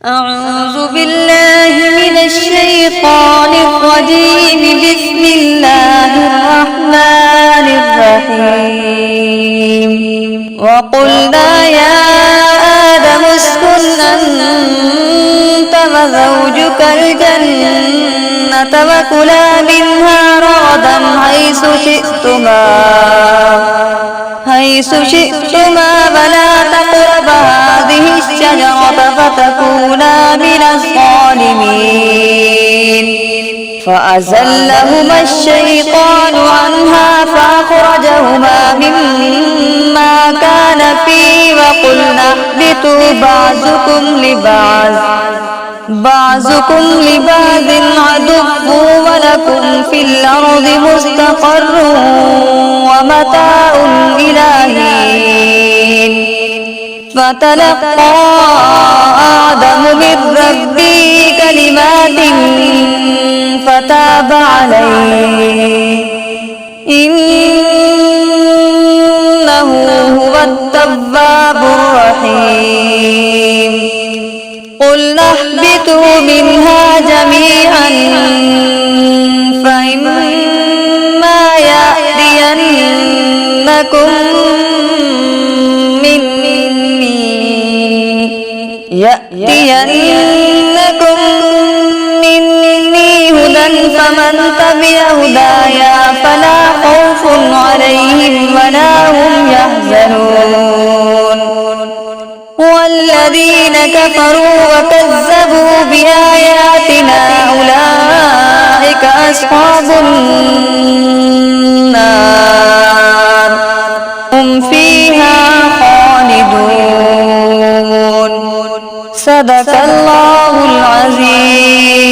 أعوذ بالله من الشيطان الرجيم. بسم الله الرحمن الرحيم. وقلنا يا آدم اسكن أنت وزوجك الجنة وكلا منها رغدا حيث شئتما ولا تقربا هذه الشجرة فتكونا من الظالمين. فأزلهما الشيطان عنها فأخرجهما مما كان فيه وقلنا اهبطوا بعضكم لبعض عدو ولكم في الأرض مستقر ومتاع إلى حين. فتلقى آدم من ربه كلمات فتاب عليه إنه هو التواب الرحيم. قلنا اهبطوا منها جميعا فإما يأتينكم مني هدى فمن تبع هدايا فلا خوف عليهم ولا هم يحزنون. والذين كفروا وكذبوا بآياتنا أولئك أصحاب النار هم فيها خالدون. صدق الله العظيم.